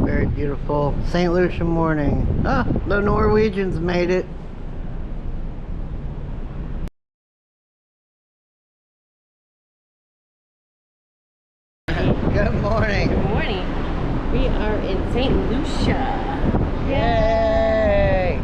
Very beautiful St. Lucia morning. Ah, the Norwegians made it. Good morning. Good morning. We are in St. Lucia. Yay!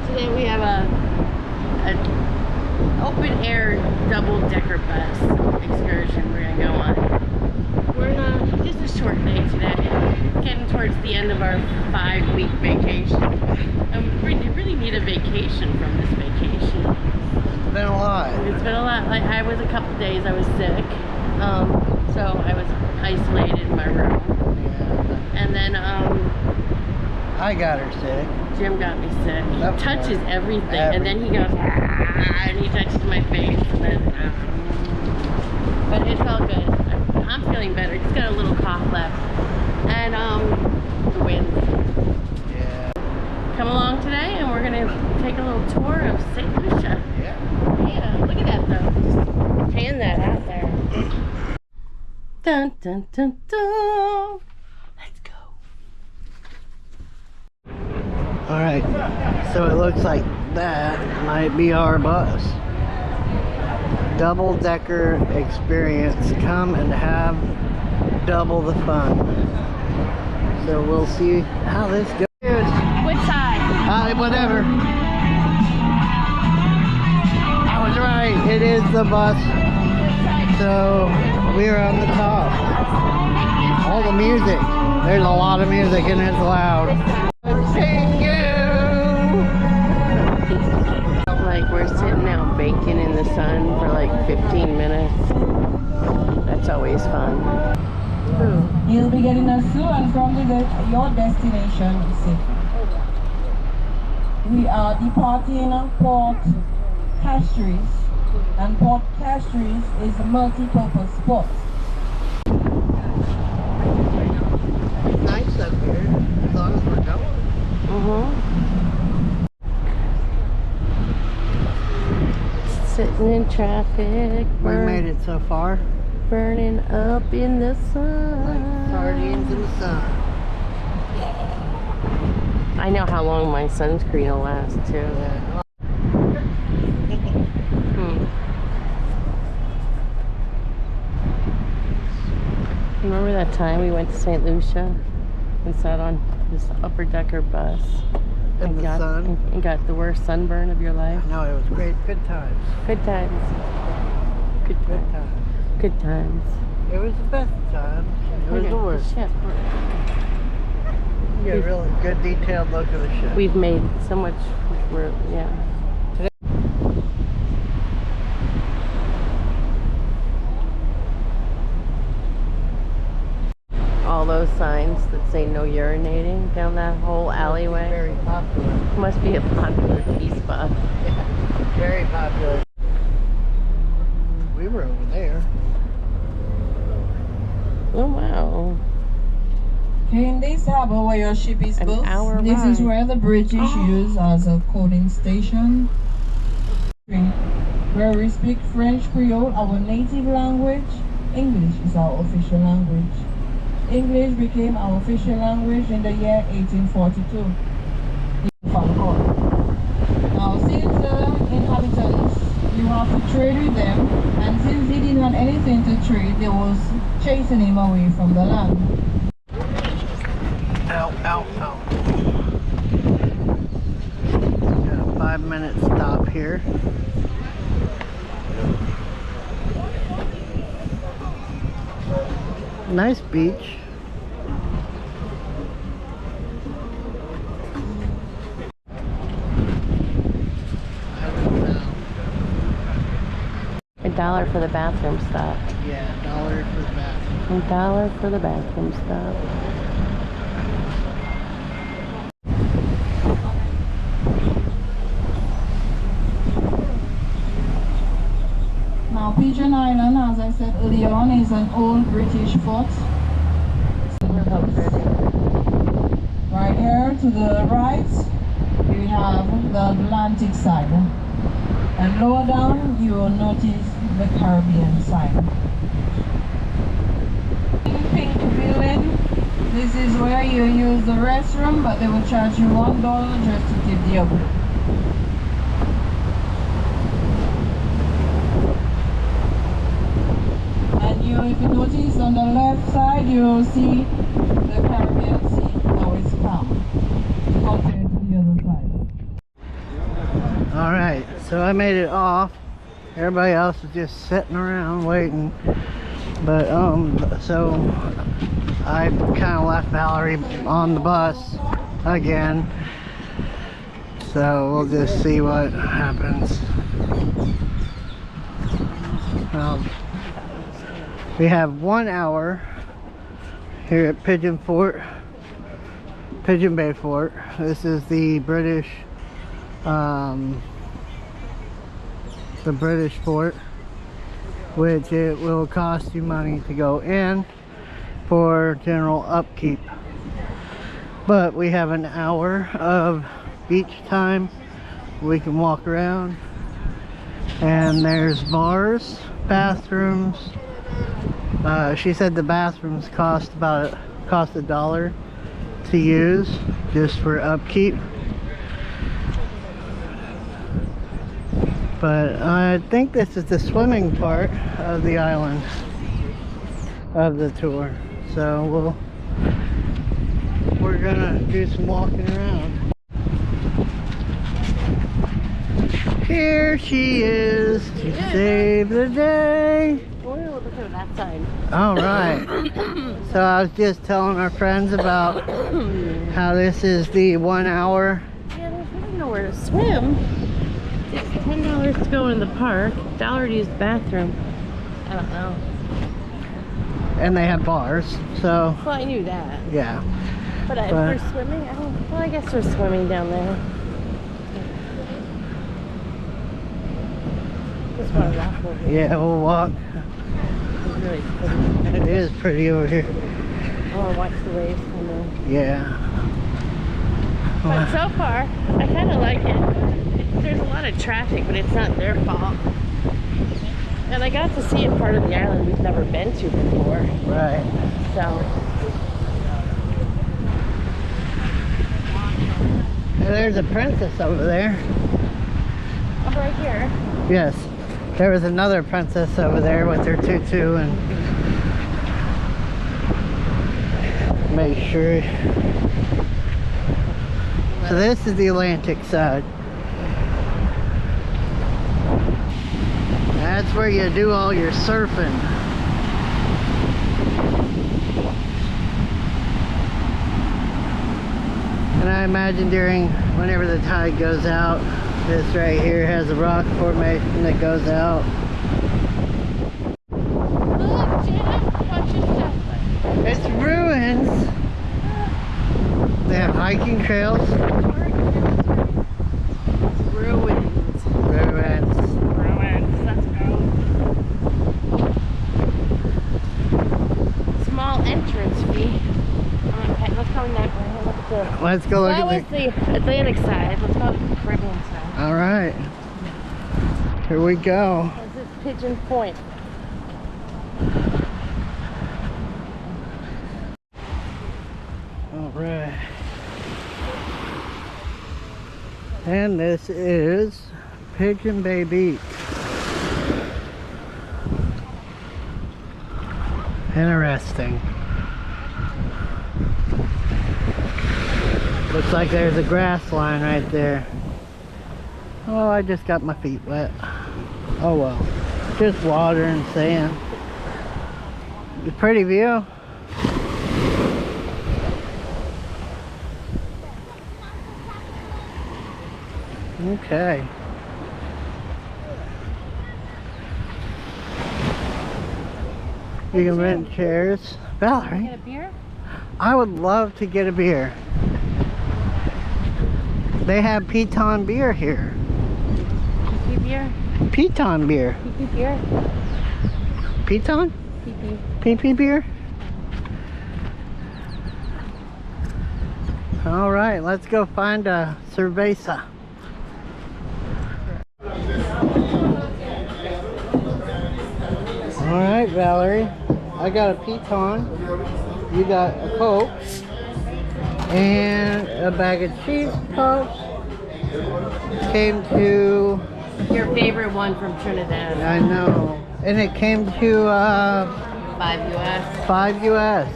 Today we have an open air double-decker bus excursion we're gonna go on. We're not just a short day today. Getting towards the end of our 5-week vacation. We really need a vacation from this vacation. It's been a lot. It's been a lot. Like I was a couple days. I was sick. So I was isolated in my room. Yeah. And then I got her sick. Jim got me sick. He Of touches course. everything, and then he goes, "Ah," and he touches my face, and then, but it's all good. I'm feeling better. Just got a little cough left, and the wind. Yeah. Come along today, and we're gonna take a little tour of St. Lucia. Yeah. Yeah, look at that though. Just pan that out there. Dun dun dun dun. Let's go. Alright, so it looks like that might be our bus. Double-decker experience. Come and have double the fun. So we'll see how this goes. Which side? Whatever. I was right. It is the bus. So we're on the top. All the music. There's a lot of music and it's loud. Like we're sitting out baking in the sun for like 15 minutes. That's always fun. You'll be getting us to and from your destination safely. We are departing Port Castries, and Port Castries is a multi-purpose port. It's nice up here, as long as we're going. Sitting in traffic. We made it so far. Burning up in the sun. Like sardines in the sun. I know how long my sunscreen will last too. Yeah. Remember that time we went to St. Lucia and sat on this upper decker bus In the sun. and got the worst sunburn of your life? No, it was great. Good times. Good times. Good times. Good times. It was the best times. It was the worst. Ship. You get a really good detailed look of the ship. We've made so much. Yeah. All those signs that say no urinating down that whole alleyway. Very popular. Must be a popular tea spot. Yeah, very popular. We were over there. Oh wow. In this harbor where your ship is An built, hour this is ride. where the British use as a coding station. Where we speak French Creole, our native language. English is our official language. English became our official language in the year 1842. Now, since the inhabitants, you have to trade with them, and since they didn't have anything to trade, they was chasing him away from the land. Ow, ow, ow. Got a 5-minute stop here. Nice beach. $1 for the bathroom stop. Yeah, $1 for the bathroom. $1 for the bathroom stop. Now, Pigeon Island, as I said earlier on, is an old British fort. Right here to the right, we have the Atlantic side. And lower down, you will notice the Caribbean side. Pink building This is where you use the restroom, but they will charge you $1 just to tip the upper. And if you notice on the left side, you'll see the Caribbean Sea, how it's calm compared to the other side. Alright, so I made it off. Everybody else is just sitting around waiting. But so I kind of left Valerie on the bus again. So we'll just see what happens. We have 1 hour here at Pigeon Bay Fort. This is the British fort, which it will cost you money to go in for general upkeep. But we have an hour of beach time. We can walk around, and there's bars, bathrooms. She said the bathrooms cost $1 to use just for upkeep. But I think this is the swimming part of the island of the tour. So we're gonna do some walking around. Here she is to save the day. Oh, look at that side. All right. So I was just telling our friends about how this is the 1 hour. Yeah, there's really nowhere to swim. It's $10 to go in the park, $1 to use the bathroom. I don't know. And they have bars, so Well, I knew that. yeah. But for swimming, well, I guess we're swimming down there. Just want to walk over here. Yeah, we'll walk. It's really pretty. It is pretty over here. I want to watch the waves come in. Yeah. But so far, I kind of like it. There's a lot of traffic, but it's not their fault. And I got to see a part of the island we've never been to before. Right. So. There's a princess over there. Oh, right here. Yes. There was another princess over there with her tutu, and make sure. So this is the Atlantic side. That's where you do all your surfing. And I imagine whenever the tide goes out, this right here has a rock formation that goes out. Look, Jenna, watch your stuff. It's ruins. They have hiking trails. Ruins. Ruins. Ruins. Let's go. Small entrance fee. Let's go that way. Look at the. Let's go look That was at the Atlantic side. Let's go to the Caribbean side. All right. Here we go. This is Pigeon Point. All right. And this is Pigeon Bay Beach. Interesting. Looks like there's a grass line right there. Oh, I just got my feet wet. Oh well. Just water and sand. A pretty view. Okay. You can rent chairs. Valerie, Get a beer? I would love to get a beer. They have Piton beer here. PP beer? Piton beer. PP beer? Piton? PP. PP beer? All right, let's go find a cerveza. All right, Valerie. I got a Piton. you got a Coke and a bag of cheese puffs. Came to, Your favorite one from Trinidad. I know, and it came to 5 US. 5 US.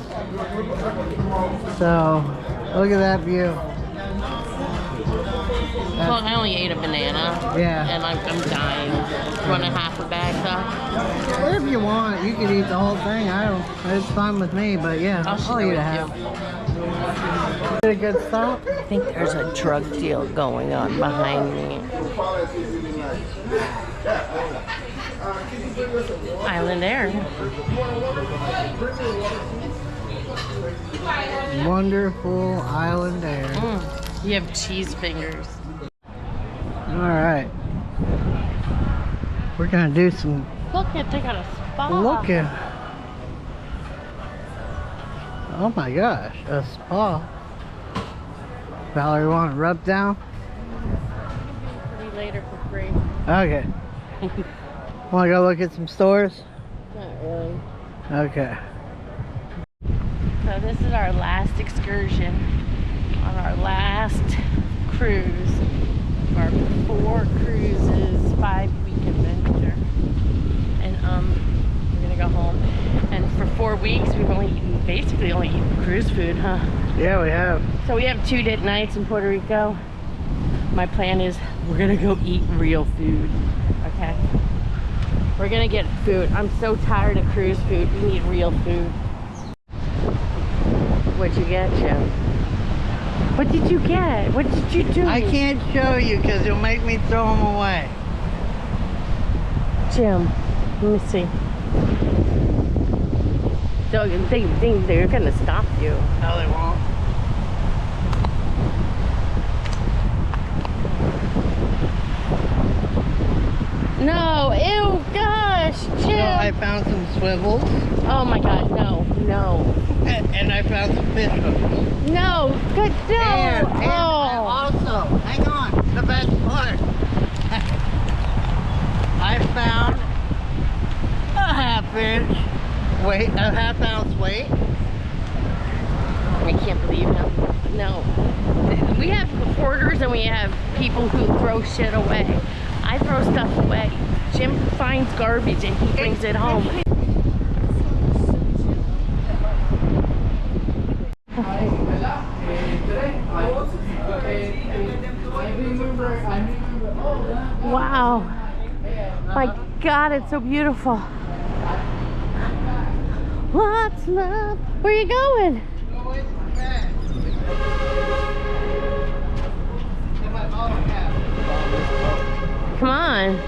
So look at that view. Well, I only ate a banana. Yeah. And I'm dying. You want a half a bag though? Well, if you want, you could eat the whole thing. I don't. It's fine with me, but yeah, I'll share eat with a half. you. Did a good stop. I think there's a drug deal going on behind me. Island Air. Wonderful island air. You have cheese fingers. All right, we're gonna do some Look, they got a spa. looking. Oh my gosh, a spa. Valerie, want to rub down? Maybe later for free. Okay. Want to go look at some stores? Not really. Okay. So this is our last excursion on our last cruise. Our 4 cruises, 5-week adventure. And we're gonna go home. And for 4 weeks we've basically only eaten cruise food, huh? Yeah, we have. So we have 2 nights in Puerto Rico. My plan is we're gonna go eat real food. Okay? We're gonna get food. I'm so tired of cruise food. We need real food. What'd you get, Jim? What did you get? What did you do? I can't show you because you'll make me throw them away. Jim, let me see. They're gonna stop you. No, they won't. No, ew, gosh, Jim. So I found some swivels. Oh my God, no, no. And I found some fish hooks. No, good, no. And I Oh. also, hang on, the best part. I found a half-ounce weight. I can't believe him. No. We have hoarders and we have people who throw shit away. I throw stuff away. Jim finds garbage and he brings it home. Wow. My God, it's so beautiful. What's love? Where are you going? Come on.